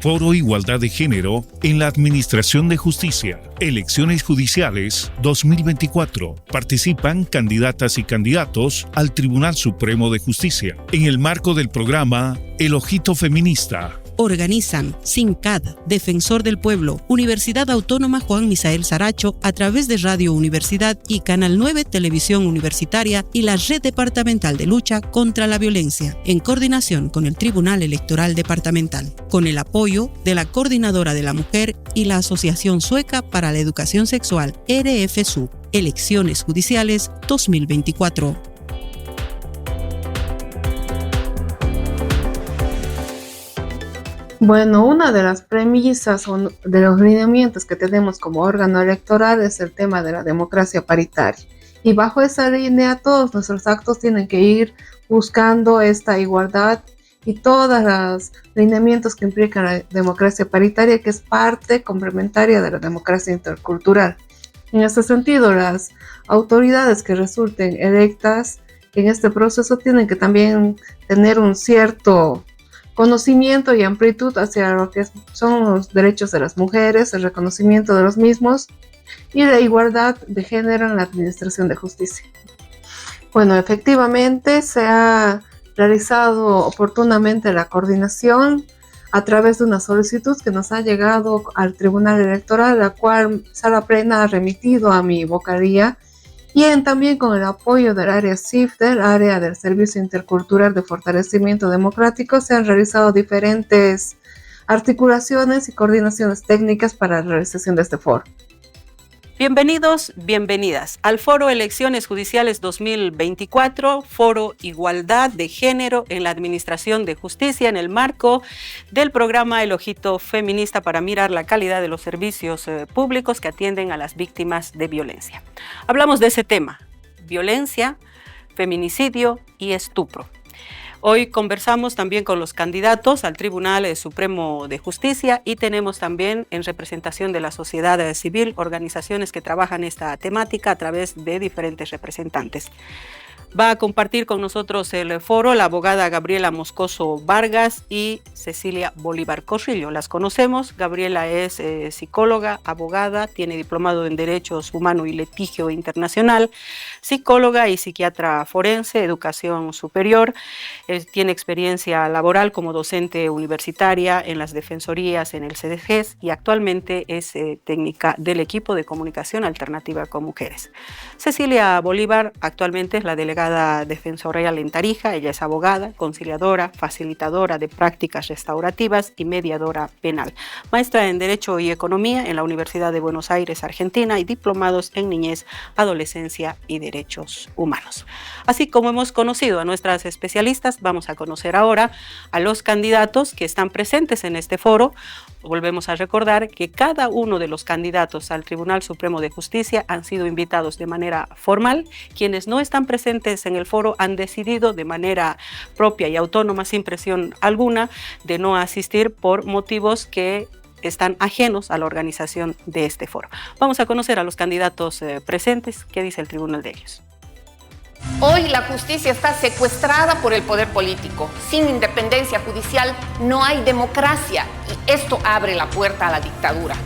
Foro Igualdad de Género en la Administración de Justicia. Elecciones Judiciales 2024. Participan candidatas y candidatos al Tribunal Supremo de Justicia en el marco del programa El Ojito Feminista. Organizan SINCAD, Defensor del Pueblo, Universidad Autónoma Juan Misael Saracho a través de Radio Universidad y Canal 9 Televisión Universitaria y la Red Departamental de Lucha contra la Violencia, en coordinación con el Tribunal Electoral Departamental, con el apoyo de la Coordinadora de la Mujer y la Asociación Sueca para la Educación Sexual, RFSU. Elecciones Judiciales 2024. Bueno, una de las premisas o de los lineamientos que tenemos como órgano electoral es el tema de la democracia paritaria. Y bajo esa línea todos nuestros actos tienen que ir buscando esta igualdad y todos los lineamientos que implican la democracia paritaria, que es parte complementaria de la democracia intercultural. En este sentido, las autoridades que resulten electas en este proceso tienen que también tener un cierto conocimiento y amplitud hacia lo que son los derechos de las mujeres, el reconocimiento de los mismos y la igualdad de género en la administración de justicia. Bueno, efectivamente se ha realizado oportunamente la coordinación a través de una solicitud que nos ha llegado al Tribunal Electoral, la cual Sala Plena ha remitido a mi vocalía, y también con el apoyo del área CIF, del área del Servicio Intercultural de Fortalecimiento Democrático, se han realizado diferentes articulaciones y coordinaciones técnicas para la realización de este foro. Bienvenidos, bienvenidas al Foro Elecciones Judiciales 2024, Foro Igualdad de Género en la Administración de Justicia, en el marco del programa El Ojito Feminista para mirar la calidad de los servicios públicos que atienden a las víctimas de violencia. Hablamos de ese tema, violencia, feminicidio y estupro. Hoy conversamos también con los candidatos al Tribunal Supremo de Justicia y tenemos también en representación de la sociedad civil organizaciones que trabajan esta temática a través de diferentes representantes. Va a compartir con nosotros el foro la abogada Gabriela Moscoso Vargas y Cecilia Bolívar Corrillo. Las conocemos. Gabriela es psicóloga, abogada, tiene diplomado en Derechos Humanos y Litigio Internacional, psicóloga y psiquiatra forense, educación superior. Tiene experiencia laboral como docente universitaria en las defensorías en el CDGES y actualmente es técnica del equipo de comunicación alternativa con mujeres. Cecilia Bolívar actualmente es la delegada defensorial en Tarija. Ella es abogada, conciliadora, facilitadora de prácticas restaurativas y mediadora penal. Maestra en Derecho y Economía en la Universidad de Buenos Aires, Argentina, y diplomados en Niñez, Adolescencia y Derechos Humanos. Así como hemos conocido a nuestras especialistas, vamos a conocer ahora a los candidatos que están presentes en este foro. Volvemos a recordar que cada uno de los candidatos al Tribunal Supremo de Justicia han sido invitados de manera formal. Quienes no están presentes en el foro han decidido de manera propia y autónoma, sin presión alguna, de no asistir por motivos que están ajenos a la organización de este foro. Vamos a conocer a los candidatos presentes. ¿Qué dice el tribunal de ellos? Hoy la justicia está secuestrada por el poder político. Sin independencia judicial no hay democracia y esto abre la puerta a la dictadura.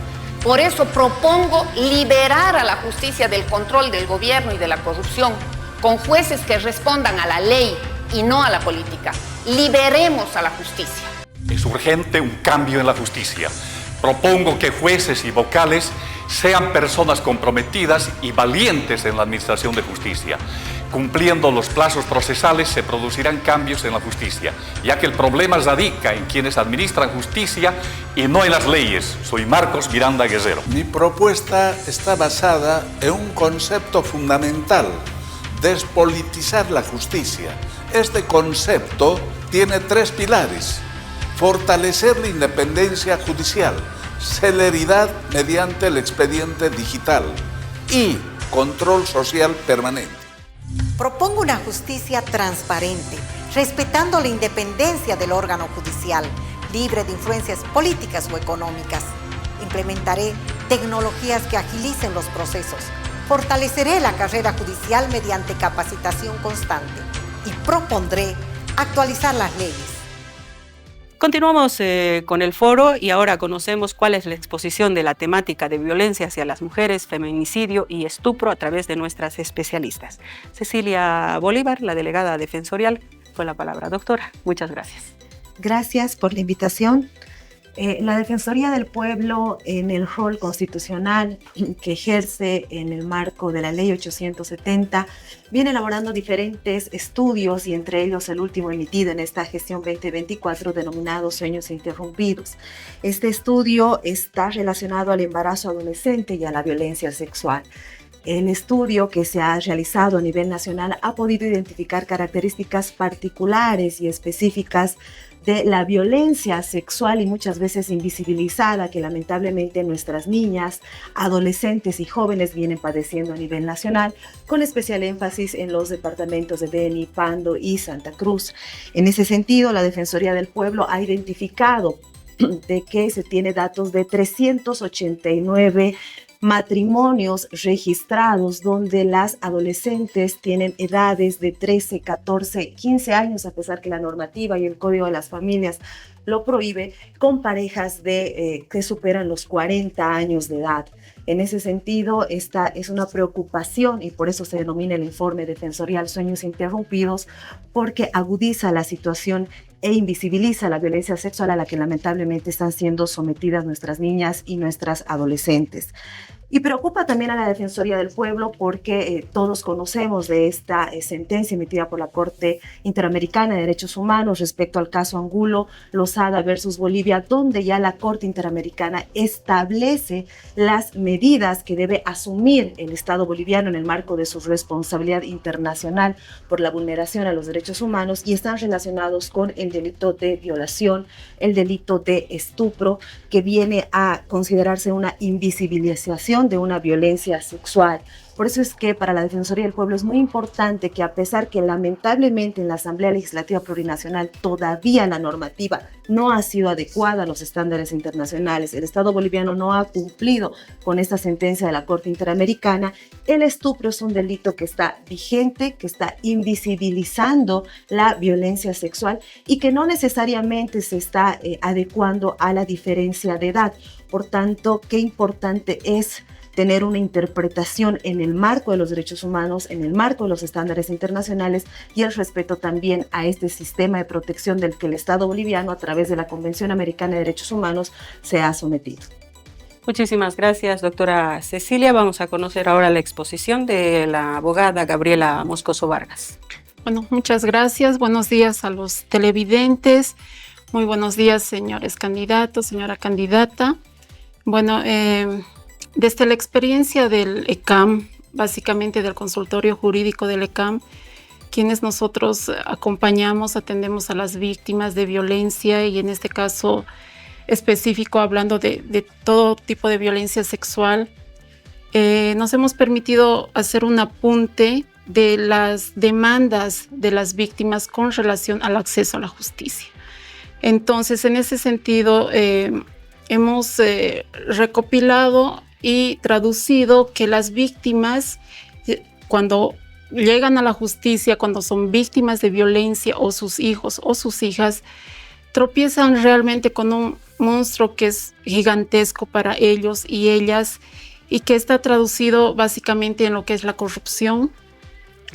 Por eso propongo liberar a la justicia del control del gobierno y de la corrupción, con jueces que respondan a la ley y no a la política. Liberemos a la justicia. Es urgente un cambio en la justicia. Propongo que jueces y vocales sean personas comprometidas y valientes en la administración de justicia. Cumpliendo los plazos procesales se producirán cambios en la justicia, ya que el problema radica en quienes administran justicia y no en las leyes. Soy Marcos Miranda Guerrero. Mi propuesta está basada en un concepto fundamental: despolitizar la justicia. Este concepto tiene 3 pilares: fortalecer la independencia judicial, celeridad mediante el expediente digital y control social permanente. Propongo una justicia transparente, respetando la independencia del órgano judicial, libre de influencias políticas o económicas. Implementaré tecnologías que agilicen los procesos. Fortaleceré la carrera judicial mediante capacitación constante y propondré actualizar las leyes. Continuamos con el foro y ahora conocemos cuál es la exposición de la temática de violencia hacia las mujeres, feminicidio y estupro a través de nuestras especialistas. Cecilia Bolívar, la delegada defensorial, con la palabra. Doctora, muchas gracias. Gracias por la invitación. La Defensoría del Pueblo, en el rol constitucional que ejerce en el marco de la Ley 870, viene elaborando diferentes estudios y entre ellos el último emitido en esta gestión 2024 denominado Sueños Interrumpidos. Este estudio está relacionado al embarazo adolescente y a la violencia sexual. El estudio que se ha realizado a nivel nacional ha podido identificar características particulares y específicas de la violencia sexual y muchas veces invisibilizada que lamentablemente nuestras niñas, adolescentes y jóvenes vienen padeciendo a nivel nacional, con especial énfasis en los departamentos de Beni, Pando y Santa Cruz. En ese sentido, la Defensoría del Pueblo ha identificado de que se tiene datos de 389 matrimonios registrados donde las adolescentes tienen edades de 13, 14, 15 años, a pesar que la normativa y el Código de las Familias lo prohíbe, con parejas que superan los 40 años de edad. En ese sentido, esta es una preocupación y por eso se denomina el informe defensorial Sueños Interrumpidos, porque agudiza la situación e invisibiliza la violencia sexual a la que lamentablemente están siendo sometidas nuestras niñas y nuestras adolescentes. Y preocupa también a la Defensoría del Pueblo porque todos conocemos de esta sentencia emitida por la Corte Interamericana de Derechos Humanos respecto al caso Angulo Lozada versus Bolivia, donde ya la Corte Interamericana establece las medidas que debe asumir el Estado boliviano en el marco de su responsabilidad internacional por la vulneración a los derechos humanos y están relacionados con el delito de violación, el delito de estupro, que viene a considerarse una invisibilización de una violencia sexual. Por eso es que para la Defensoría del Pueblo es muy importante que, a pesar que lamentablemente en la Asamblea Legislativa Plurinacional todavía la normativa no ha sido adecuada a los estándares internacionales, el Estado boliviano no ha cumplido con esta sentencia de la Corte Interamericana, el estupro es un delito que está vigente, que está invisibilizando la violencia sexual y que no necesariamente se está adecuando a la diferencia de edad. Por tanto, qué importante es tener una interpretación en el marco de los derechos humanos, en el marco de los estándares internacionales y el respeto también a este sistema de protección del que el Estado boliviano, a través de la Convención Americana de Derechos Humanos, se ha sometido. Muchísimas gracias, doctora Cecilia. Vamos a conocer ahora la exposición de la abogada Gabriela Moscoso Vargas. Bueno, muchas gracias. Buenos días a los televidentes. Muy buenos días, señores candidatos, señora candidata. Bueno, desde la experiencia del ECAM, básicamente del consultorio jurídico del ECAM, quienes nosotros acompañamos, atendemos a las víctimas de violencia y en este caso específico hablando de todo tipo de violencia sexual, nos hemos permitido hacer un apunte de las demandas de las víctimas con relación al acceso a la justicia. Entonces, en ese sentido, hemos recopilado y traducido que las víctimas, cuando llegan a la justicia, cuando son víctimas de violencia o sus hijos o sus hijas, tropiezan realmente con un monstruo que es gigantesco para ellos y ellas y que está traducido básicamente en lo que es la corrupción,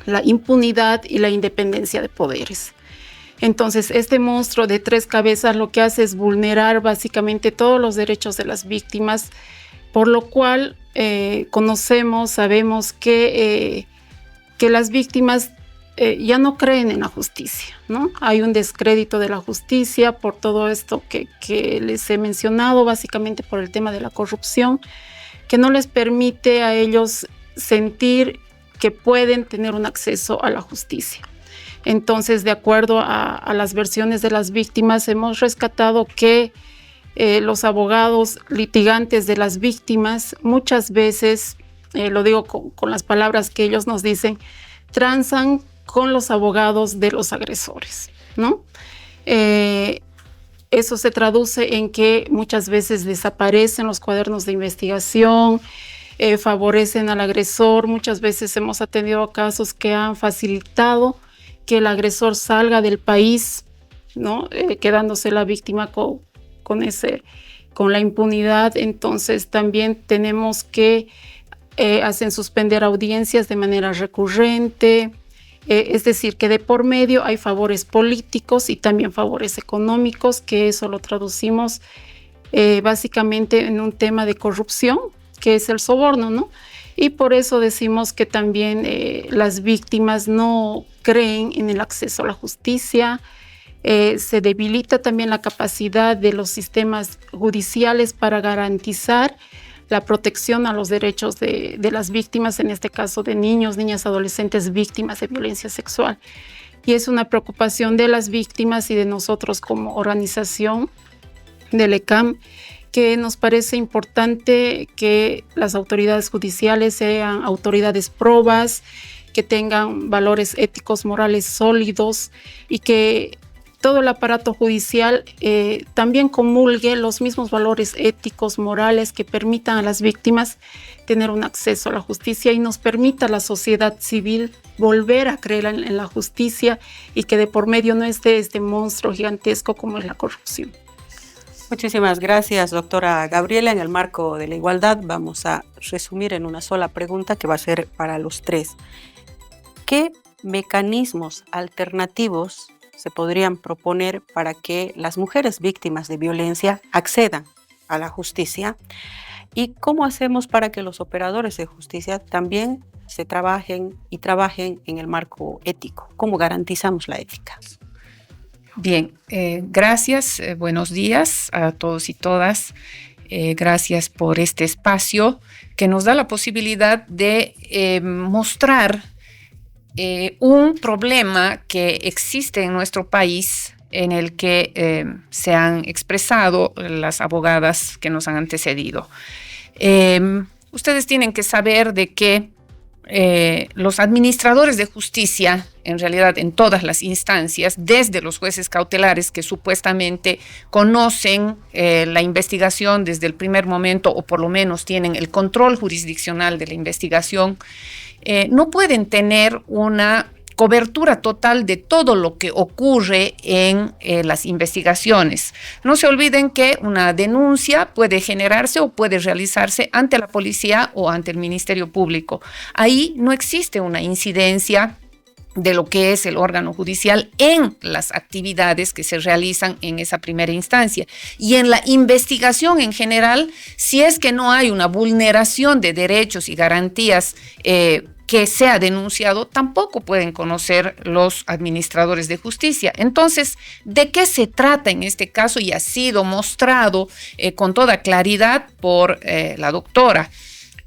la impunidad y la independencia de poderes. Entonces, este monstruo de tres cabezas lo que hace es vulnerar básicamente todos los derechos de las víctimas, por lo cual conocemos, sabemos que las víctimas ya no creen en la justicia, ¿no? Hay un descrédito de la justicia por todo esto que les he mencionado, básicamente por el tema de la corrupción, que no les permite a ellos sentir que pueden tener un acceso a la justicia. Entonces, de acuerdo a las versiones de las víctimas, hemos rescatado que los abogados litigantes de las víctimas muchas veces, lo digo con las palabras que ellos nos dicen, transan con los abogados de los agresores, ¿no? Eso se traduce en que muchas veces desaparecen los cuadernos de investigación, favorecen al agresor. Muchas veces hemos atendido casos que han facilitado que el agresor salga del país, ¿no? Quedándose la víctima con la impunidad. Entonces también tenemos que hacen suspender audiencias de manera recurrente, es decir, que de por medio hay favores políticos y también favores económicos, que eso lo traducimos básicamente en un tema de corrupción, que es el soborno, ¿no? Y por eso decimos que también las víctimas no creen en el acceso a la justicia. Se debilita también la capacidad de los sistemas judiciales para garantizar la protección a los derechos de las víctimas, en este caso de niños, niñas, adolescentes víctimas de violencia sexual. Y es una preocupación de las víctimas y de nosotros como organización del ECAM, que nos parece importante que las autoridades judiciales sean autoridades probas, que tengan valores éticos, morales sólidos y que todo el aparato judicial también comulgue los mismos valores éticos, morales que permitan a las víctimas tener un acceso a la justicia y nos permita a la sociedad civil volver a creer en la justicia y que de por medio no esté este monstruo gigantesco como es la corrupción. Muchísimas gracias, doctora Gabriela. En el marco de la igualdad vamos a resumir en una sola pregunta que va a ser para los tres. ¿Qué mecanismos alternativos se podrían proponer para que las mujeres víctimas de violencia accedan a la justicia? ¿Y cómo hacemos para que los operadores de justicia también trabajen en el marco ético? ¿Cómo garantizamos la ética? Bien, gracias, buenos días a todos y todas. Gracias por este espacio que nos da la posibilidad de mostrar un problema que existe en nuestro país, en el que se han expresado las abogadas que nos han antecedido. Ustedes tienen que saber de que los administradores de justicia, en realidad en todas las instancias, desde los jueces cautelares que supuestamente conocen la investigación desde el primer momento o por lo menos tienen el control jurisdiccional de la investigación, no pueden tener una cobertura total de todo lo que ocurre en las investigaciones. No se olviden que una denuncia puede generarse o puede realizarse ante la policía o ante el Ministerio Público. Ahí no existe una incidencia de lo que es el órgano judicial en las actividades que se realizan en esa primera instancia. Y en la investigación en general, si es que no hay una vulneración de derechos y garantías que sea denunciado, tampoco pueden conocer los administradores de justicia. Entonces, ¿de qué se trata en este caso? Y ha sido mostrado con toda claridad por la doctora.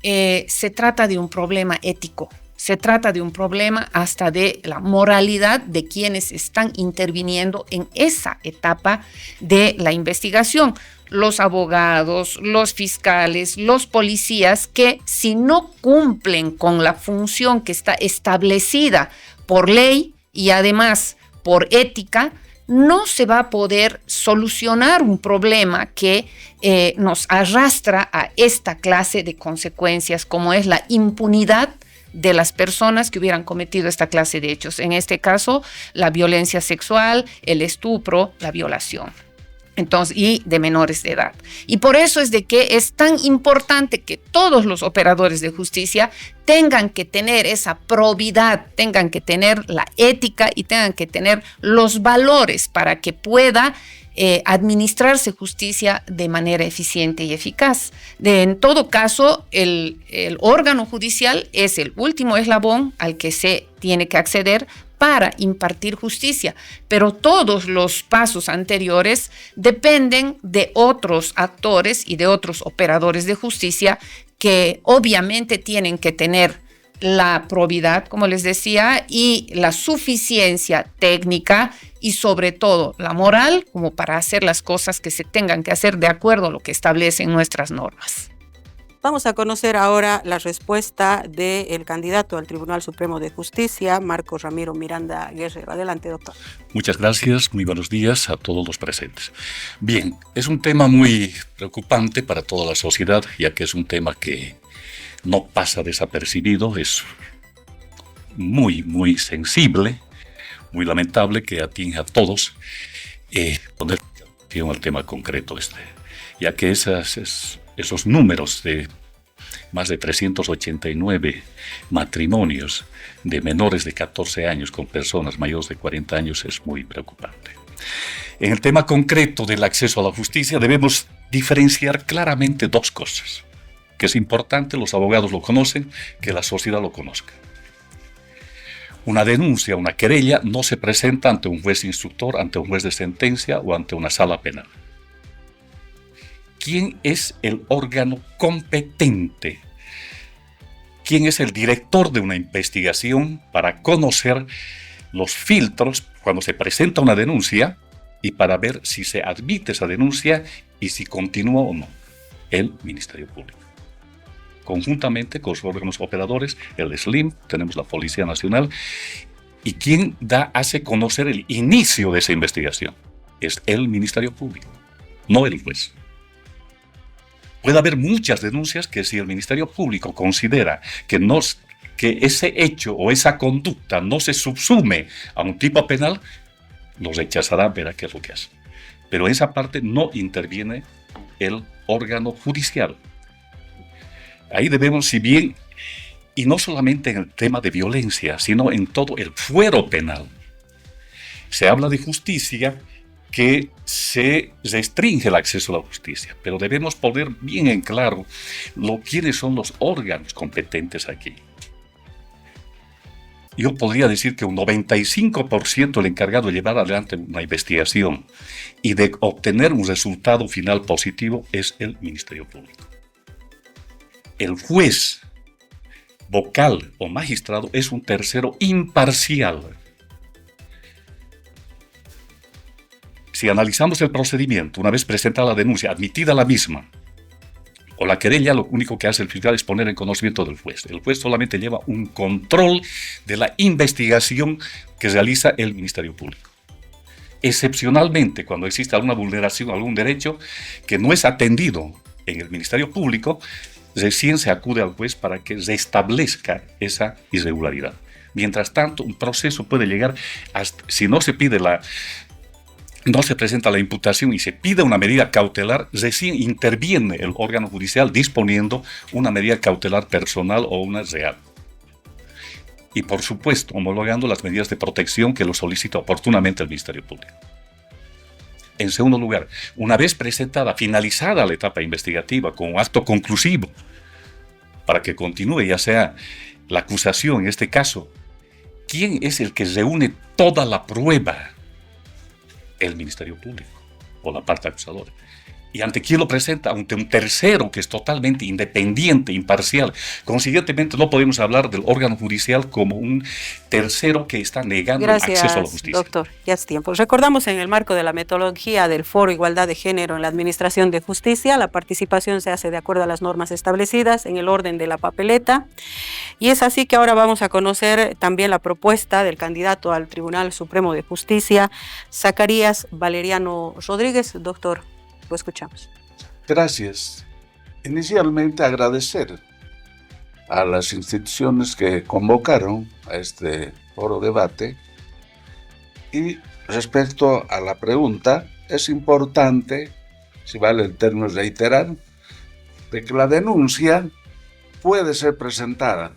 Se trata de un problema ético. Se trata de un problema hasta de la moralidad de quienes están interviniendo en esa etapa de la investigación. Los abogados, los fiscales, los policías, que si no cumplen con la función que está establecida por ley y además por ética, no se va a poder solucionar un problema que nos arrastra a esta clase de consecuencias, como es la impunidad de las personas que hubieran cometido esta clase de hechos. En este caso, la violencia sexual, el estupro, la violación. Entonces, y de menores de edad. Y por eso es de que es tan importante que todos los operadores de justicia tengan que tener esa probidad, tengan que tener la ética y tengan que tener los valores para que pueda administrarse justicia de manera eficiente y eficaz. En todo caso, el órgano judicial es el último eslabón al que se tiene que acceder para impartir justicia, pero todos los pasos anteriores dependen de otros actores y de otros operadores de justicia que obviamente tienen que tener la probidad, como les decía, y la suficiencia técnica y sobre todo la moral, como para hacer las cosas que se tengan que hacer de acuerdo a lo que establecen nuestras normas. Vamos a conocer ahora la respuesta del candidato al Tribunal Supremo de Justicia, Marcos Ramiro Miranda Guerrero. Adelante, doctor. Muchas gracias, muy buenos días a todos los presentes. Bien, es un tema muy preocupante para toda la sociedad, ya que es un tema que no pasa desapercibido, es muy, muy sensible, muy lamentable, que atiñe a todos. poner atención al tema concreto ya que esos números de más de 389 matrimonios de menores de 14 años con personas mayores de 40 años es muy preocupante. En el tema concreto del acceso a la justicia debemos diferenciar claramente dos cosas, que es importante, los abogados lo conocen, que la sociedad lo conozca. Una denuncia, una querella, no se presenta ante un juez instructor, ante un juez de sentencia o ante una sala penal. ¿Quién es el órgano competente? ¿Quién es el director de una investigación para conocer los filtros cuando se presenta una denuncia y para ver si se admite esa denuncia y si continúa o no? El Ministerio Público. Conjuntamente con los órganos operadores, el SLIM, tenemos la Policía Nacional, y quien hace conocer el inicio de esa investigación es el Ministerio Público, no el juez. Puede haber muchas denuncias que si el Ministerio Público considera que ese hecho o esa conducta no se subsume a un tipo penal, lo rechazará, verá qué es lo que hace. Pero en esa parte no interviene el órgano judicial. Ahí debemos, si bien, y no solamente en el tema de violencia, sino en todo el fuero penal, se habla de justicia, que se restringe el acceso a la justicia, pero debemos poner bien en claro quiénes son los órganos competentes aquí. Yo podría decir que un 95% del encargado de llevar adelante una investigación y de obtener un resultado final positivo es el Ministerio Público. El juez, vocal o magistrado es un tercero imparcial. Si analizamos el procedimiento, una vez presentada la denuncia, admitida la misma, o la querella, lo único que hace el fiscal es poner en conocimiento del juez. El juez solamente lleva un control de la investigación que realiza el Ministerio Público. Excepcionalmente, cuando existe alguna vulneración a algún derecho que no es atendido en el Ministerio Público, recién se acude al juez para que restablezca esa irregularidad. Mientras tanto, un proceso puede llegar hasta, si no se presenta la imputación y se pide una medida cautelar, recién interviene el órgano judicial disponiendo una medida cautelar personal o una real. Y por supuesto, homologando las medidas de protección que lo solicita oportunamente el Ministerio Público. En segundo lugar, una vez finalizada la etapa investigativa con un acto conclusivo, para que continúe ya sea la acusación en este caso, ¿quién es el que reúne toda la prueba? El Ministerio Público o la parte acusadora. ¿Y ante quién lo presenta? Ante un tercero que es totalmente independiente, imparcial. Consiguientemente no podemos hablar del órgano judicial como un tercero que está negando el acceso a la justicia. Doctor, ya es tiempo. Recordamos en el marco de la metodología del Foro Igualdad de Género en la Administración de Justicia, la participación se hace de acuerdo a las normas establecidas en el orden de la papeleta. Y es así que ahora vamos a conocer también la propuesta del candidato al Tribunal Supremo de Justicia, Zacarías Valeriano Rodríguez. Doctor, lo escuchamos. Gracias. Inicialmente agradecer a las instituciones que convocaron a este foro debate. Y respecto a la pregunta, es importante, si vale el término reiterar, de que la denuncia puede ser presentada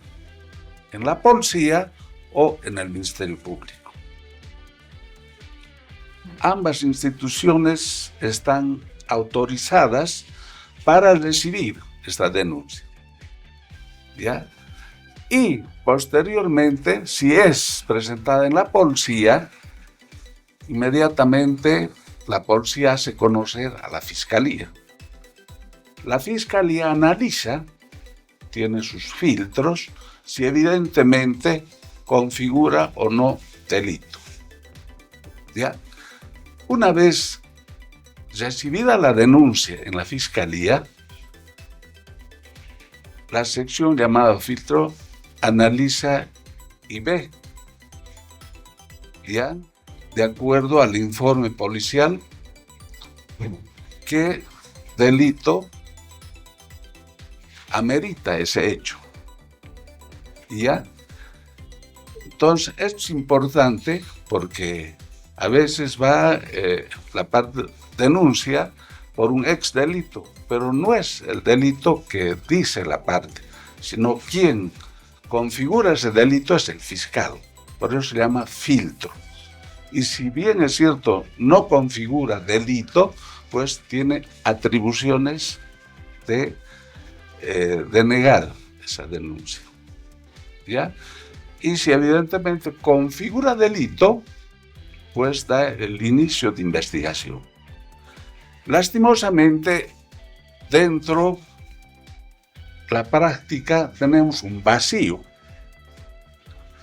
en la policía o en el Ministerio Público. Ambas instituciones están autorizadas para recibir esta denuncia. ¿Ya? Y posteriormente, si es presentada en la policía, inmediatamente la policía hace conocer a la fiscalía. La fiscalía analiza, tiene sus filtros, si evidentemente configura o no delito. ¿Ya? Una vez recibida la denuncia en la fiscalía, la sección llamada filtro analiza y ve, ¿ya?, de acuerdo al informe policial, qué delito amerita ese hecho. ¿Ya? Entonces, esto es importante porque A veces va la parte denuncia por un ex delito, pero no es el delito que dice la parte, sino quien configura ese delito es el fiscal. Por eso se llama filtro. Y si bien es cierto, no configura delito, pues tiene atribuciones de negar esa denuncia, ¿ya? Y si evidentemente configura delito, pues da el inicio de investigación. Lastimosamente, dentro de la práctica tenemos un vacío,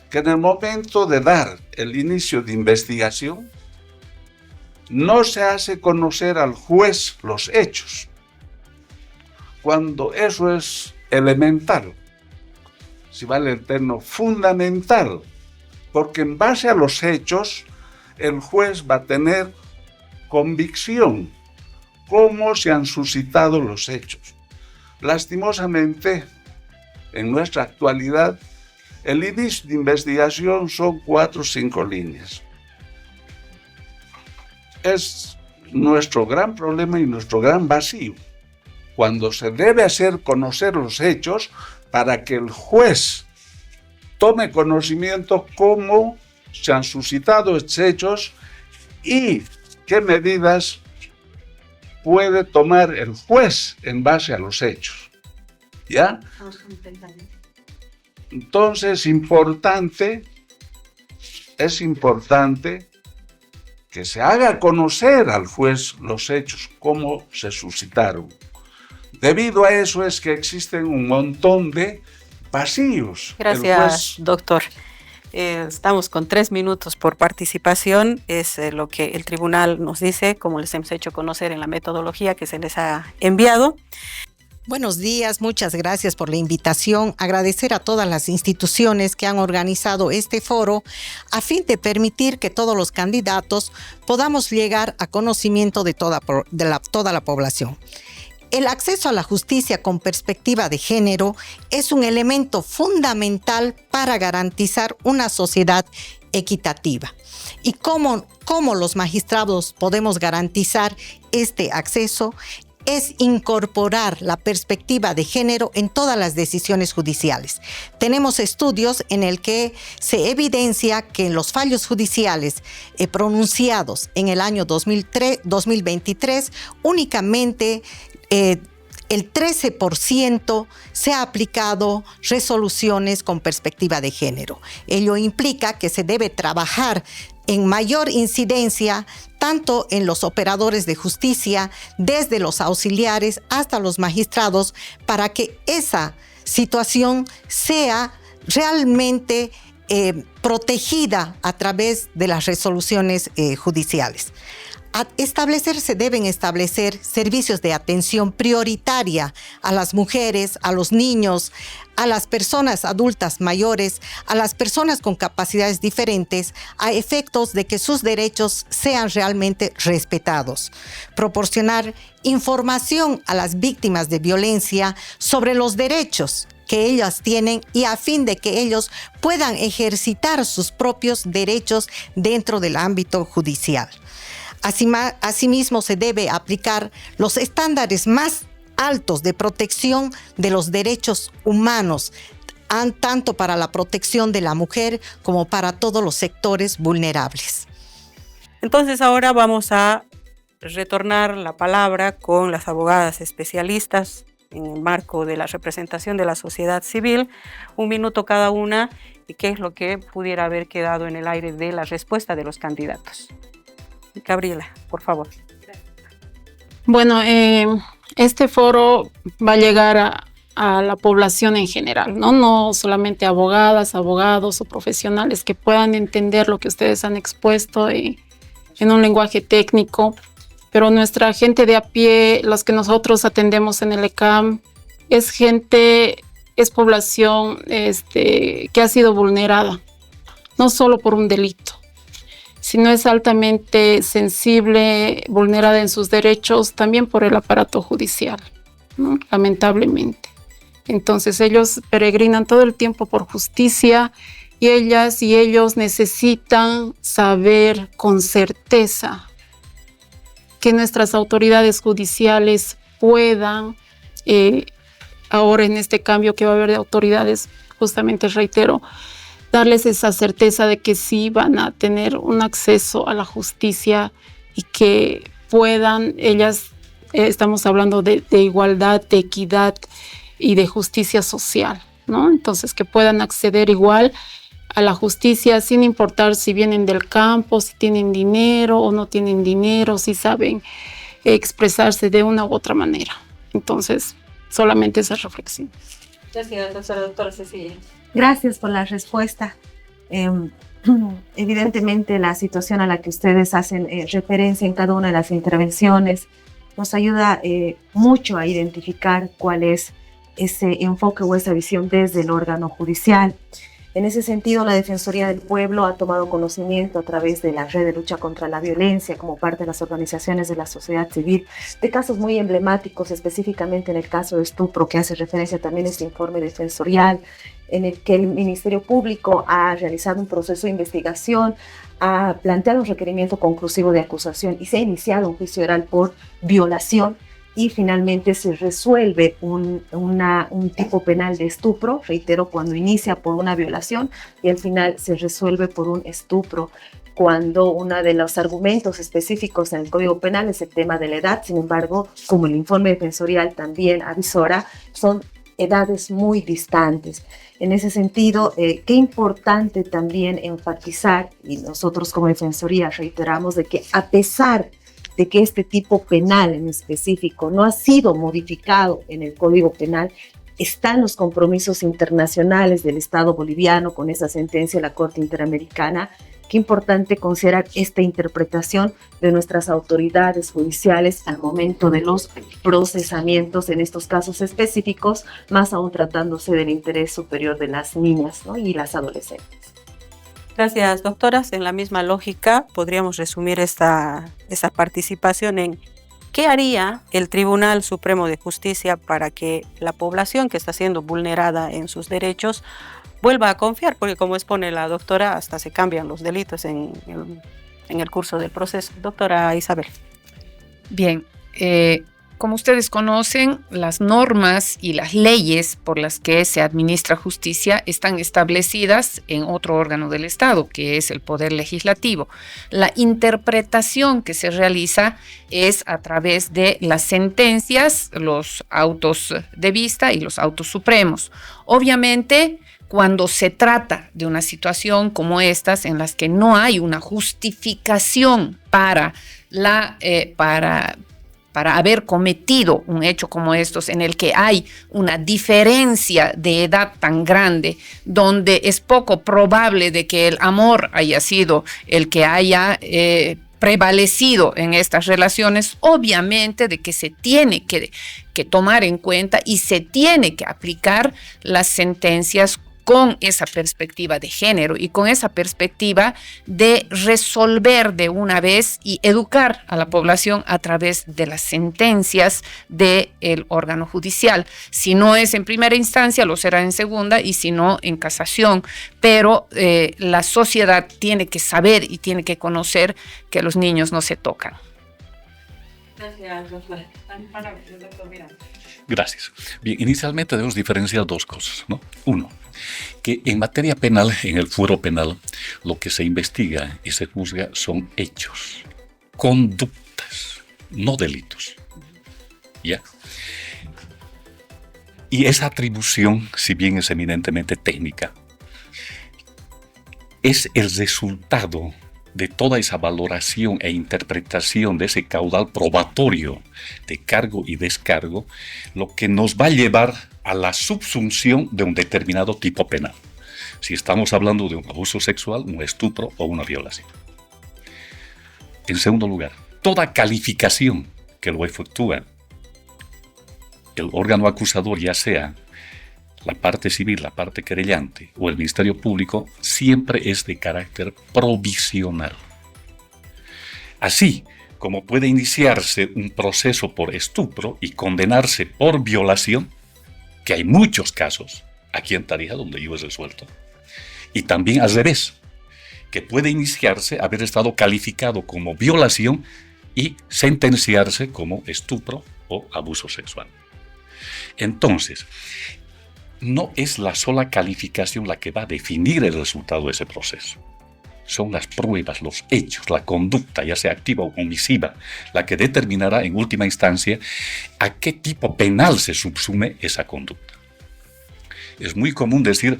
que en el momento de dar el inicio de investigación, no se hace conocer al juez los hechos, cuando eso es elemental, si vale el término fundamental, porque en base a los hechos, el juez va a tener convicción, cómo se han suscitado los hechos. Lastimosamente, en nuestra actualidad, el inicio de investigación son 4 o 5 líneas. Es nuestro gran problema y nuestro gran vacío, cuando se debe hacer conocer los hechos para que el juez tome conocimiento cómo se han suscitado estos hechos y qué medidas puede tomar el juez en base a los hechos, ¿ya? Entonces es importante que se haga conocer al juez los hechos, cómo se suscitaron. Debido a eso es que existen un montón de vacíos. Gracias, doctor. Estamos con 3 minutos por participación, es lo que el tribunal nos dice, como les hemos hecho conocer en la metodología que se les ha enviado. Buenos días, muchas gracias por la invitación. Agradecer a todas las instituciones que han organizado este foro a fin de permitir que todos los candidatos podamos llegar a conocimiento de toda la población. El acceso a la justicia con perspectiva de género es un elemento fundamental para garantizar una sociedad equitativa. ¿Y cómo los magistrados podemos garantizar este acceso? Es incorporar la perspectiva de género en todas las decisiones judiciales. Tenemos estudios en el que se evidencia que en los fallos judiciales pronunciados en el año 2023, únicamente el 13% se ha aplicado resoluciones con perspectiva de género. Ello implica que se debe trabajar en mayor incidencia tanto en los operadores de justicia, desde los auxiliares hasta los magistrados, para que esa situación sea realmente protegida a través de las resoluciones judiciales. Se deben establecer servicios de atención prioritaria a las mujeres, a los niños, a las personas adultas mayores, a las personas con capacidades diferentes, a efectos de que sus derechos sean realmente respetados. Proporcionar información a las víctimas de violencia sobre los derechos que ellas tienen y a fin de que ellos puedan ejercitar sus propios derechos dentro del ámbito judicial. Asimismo, se debe aplicar los estándares más altos de protección de los derechos humanos, tanto para la protección de la mujer como para todos los sectores vulnerables. Entonces ahora vamos a retornar la palabra con las abogadas especialistas en el marco de la representación de la sociedad civil, 1 minuto cada una, y qué es lo que pudiera haber quedado en el aire de la respuesta de los candidatos. Gabriela, por favor. Bueno, este foro va a llegar a la población en general, no solamente abogadas, abogados o profesionales que puedan entender lo que ustedes han expuesto en un lenguaje técnico, pero nuestra gente de a pie, los que nosotros atendemos en el ECAM, es población que ha sido vulnerada, no solo por un delito, sino es altamente sensible, vulnerada en sus derechos también por el aparato judicial, ¿no? Lamentablemente. Entonces ellos peregrinan todo el tiempo por justicia y ellas y ellos necesitan saber con certeza que nuestras autoridades judiciales puedan, ahora en este cambio que va a haber de autoridades, justamente reitero, darles esa certeza de que sí van a tener un acceso a la justicia y que puedan, ellas, estamos hablando de igualdad, de equidad y de justicia social, ¿no? Entonces, que puedan acceder igual a la justicia sin importar si vienen del campo, si tienen dinero o no tienen dinero, si saben expresarse de una u otra manera. Entonces, solamente esa reflexión. Gracias, doctora Cecilia. Gracias por la respuesta. Evidentemente, la situación a la que ustedes hacen referencia en cada una de las intervenciones nos ayuda mucho a identificar cuál es ese enfoque o esa visión desde el órgano judicial. En ese sentido, la Defensoría del Pueblo ha tomado conocimiento a través de la Red de Lucha contra la Violencia, como parte de las organizaciones de la sociedad civil, de casos muy emblemáticos, específicamente en el caso de estupro, que hace referencia también a este informe defensorial, en el que el Ministerio Público ha realizado un proceso de investigación, ha planteado un requerimiento conclusivo de acusación y se ha iniciado un juicio oral por violación, y finalmente se resuelve un tipo penal de estupro, reitero, cuando inicia por una violación y al final se resuelve por un estupro, cuando uno de los argumentos específicos en el Código Penal es el tema de la edad. Sin embargo, como el informe defensorial también avisora, son edades muy distantes. En ese sentido, qué importante también enfatizar, y nosotros como Defensoría reiteramos, de que a pesar de que este tipo penal en específico no ha sido modificado en el Código Penal, están los compromisos internacionales del Estado boliviano con esa sentencia de la Corte Interamericana. Qué importante considerar esta interpretación de nuestras autoridades judiciales al momento de los procesamientos en estos casos específicos, más aún tratándose del interés superior de las niñas, ¿no?, y las adolescentes. Gracias, doctoras. En la misma lógica, podríamos resumir esa participación en qué haría el Tribunal Supremo de Justicia para que la población que está siendo vulnerada en sus derechos vuelva a confiar, porque como expone la doctora, hasta se cambian los delitos en el curso del proceso. Doctora Isabel. Bien, como ustedes conocen, las normas y las leyes por las que se administra justicia están establecidas en otro órgano del Estado, que es el Poder Legislativo. La interpretación que se realiza es a través de las sentencias, los autos de vista y los autos supremos. Obviamente, cuando se trata de una situación como estas, en las que no hay una justificación para haber cometido un hecho como estos, en el que hay una diferencia de edad tan grande, donde es poco probable de que el amor haya sido el que haya prevalecido en estas relaciones, obviamente de que se tiene que tomar en cuenta y se tiene que aplicar las sentencias con esa perspectiva de género y con esa perspectiva de resolver de una vez y educar a la población a través de las sentencias del órgano judicial. Si no es en primera instancia, lo será en segunda, y si no, en casación. Pero la sociedad tiene que saber y tiene que conocer que los niños no se tocan. Gracias, doctora. Gracias. Bien, inicialmente debemos diferenciar dos cosas, ¿no? Uno, que en materia penal, en el fuero penal, lo que se investiga y se juzga son hechos, conductas, no delitos. ¿Ya? Y esa atribución, si bien es eminentemente técnica, es el resultado de toda esa valoración e interpretación de ese caudal probatorio de cargo y descargo, lo que nos va a llevar a la subsunción de un determinado tipo penal. Si estamos hablando de un abuso sexual, un estupro o una violación. En segundo lugar, toda calificación que lo efectúa el órgano acusador, ya sea la parte civil, la parte querellante o el Ministerio Público, siempre es de carácter provisional. Así como puede iniciarse un proceso por estupro y condenarse por violación, que hay muchos casos aquí en Tarija donde yo he resuelto, Y también al revés, que puede iniciarse haber estado calificado como violación y sentenciarse como estupro o abuso sexual. Entonces, no es la sola calificación la que va a definir el resultado de ese proceso. Son las pruebas, los hechos, la conducta, ya sea activa o omisiva, la que determinará en última instancia a qué tipo penal se subsume esa conducta. Es muy común decir,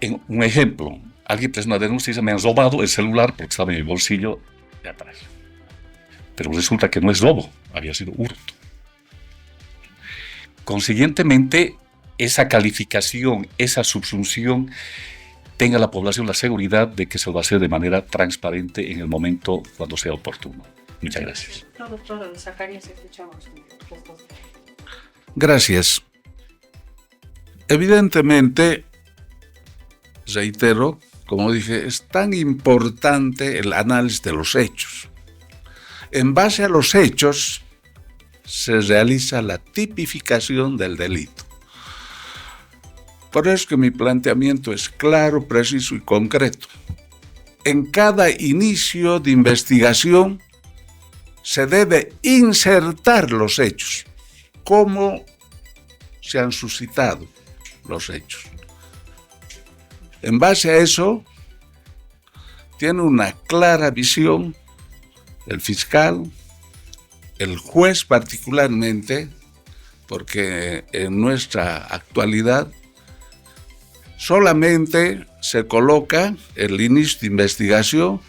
en un ejemplo, alguien presenta una denuncia y dice, me han robado el celular porque estaba en el bolsillo de atrás. Pero resulta que no es robo, había sido hurto. Consiguientemente, esa calificación, esa subsunción, tenga la población la seguridad de que se lo va a hacer de manera transparente en el momento cuando sea oportuno. Muchas gracias. Doctor Zacarías, escuchamos. Gracias. Evidentemente, reitero, como dije, es tan importante el análisis de los hechos. En base a los hechos se realiza la tipificación del delito. Por eso que mi planteamiento es claro, preciso y concreto. En cada inicio de investigación se debe insertar los hechos, cómo se han suscitado los hechos. En base a eso, tiene una clara visión el fiscal, el juez particularmente, porque en nuestra actualidad solamente se coloca el inicio de investigación,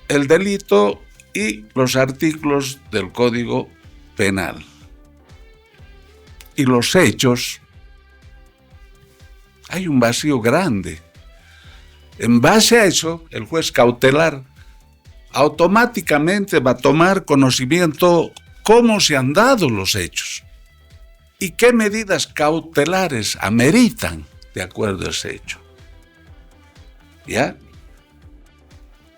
el delito y los artículos del Código Penal. Y los hechos, hay un vacío grande. En base a eso, el juez cautelar automáticamente va a tomar conocimiento cómo se han dado los hechos y qué medidas cautelares ameritan de acuerdo a ese hecho. ¿Ya?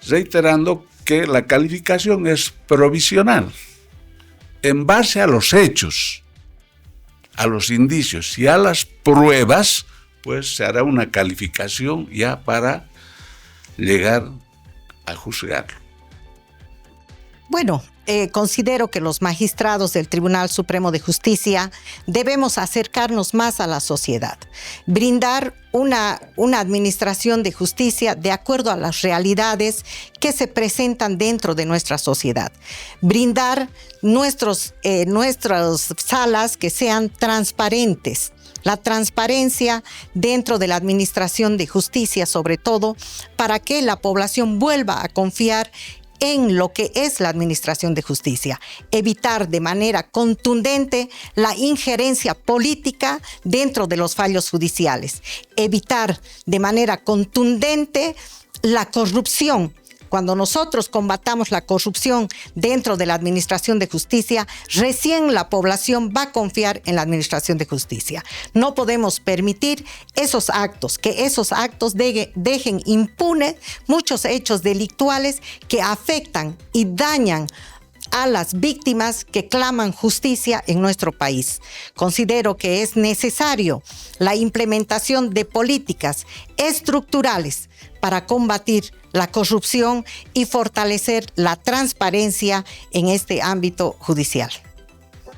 Reiterando que la calificación es provisional. En base a los hechos, a los indicios y a las pruebas, pues se hará una calificación ya para llegar a juzgarlo. Bueno, considero que los magistrados del Tribunal Supremo de Justicia debemos acercarnos más a la sociedad, brindar una administración de justicia de acuerdo a las realidades que se presentan dentro de nuestra sociedad, brindar nuestras salas que sean transparentes. La transparencia dentro de la administración de justicia, sobre todo, para que la población vuelva a confiar en lo que es la administración de justicia. Evitar de manera contundente la injerencia política dentro de los fallos judiciales. Evitar de manera contundente la corrupción. Cuando nosotros combatamos la corrupción dentro de la administración de justicia, recién la población va a confiar en la administración de justicia. No podemos permitir que esos actos dejen impunes muchos hechos delictuales que afectan y dañan a las víctimas que claman justicia en nuestro país. Considero que es necesario la implementación de políticas estructurales para combatir la corrupción y fortalecer la transparencia en este ámbito judicial.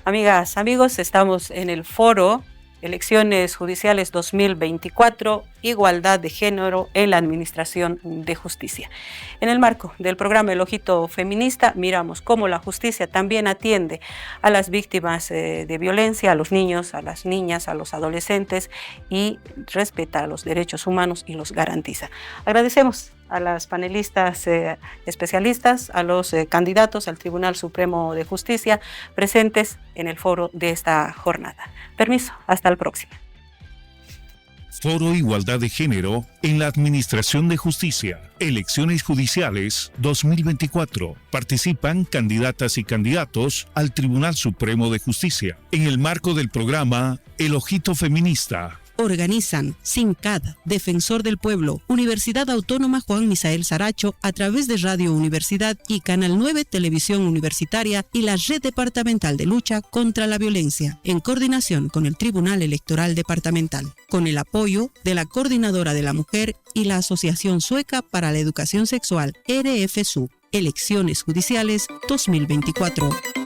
Amigas, amigos, estamos en el foro Elecciones Judiciales 2024, Igualdad de Género en la Administración de Justicia. En el marco del programa El Ojito Feminista, miramos cómo la justicia también atiende a las víctimas de violencia, a los niños, a las niñas, a los adolescentes y respeta los derechos humanos y los garantiza. Agradecemos a las panelistas especialistas, a los candidatos al Tribunal Supremo de Justicia presentes en el foro de esta jornada. Permiso, hasta el próximo. Foro Igualdad de Género en la Administración de Justicia. Elecciones Judiciales 2024. Participan candidatas y candidatos al Tribunal Supremo de Justicia en el marco del programa El Ojito Feminista. Organizan SINCAD, Defensor del Pueblo, Universidad Autónoma Juan Misael Saracho a través de Radio Universidad y Canal 9 Televisión Universitaria y la Red Departamental de Lucha contra la Violencia, en coordinación con el Tribunal Electoral Departamental, con el apoyo de la Coordinadora de la Mujer y la Asociación Sueca para la Educación Sexual, RFSU. Elecciones Judiciales 2024.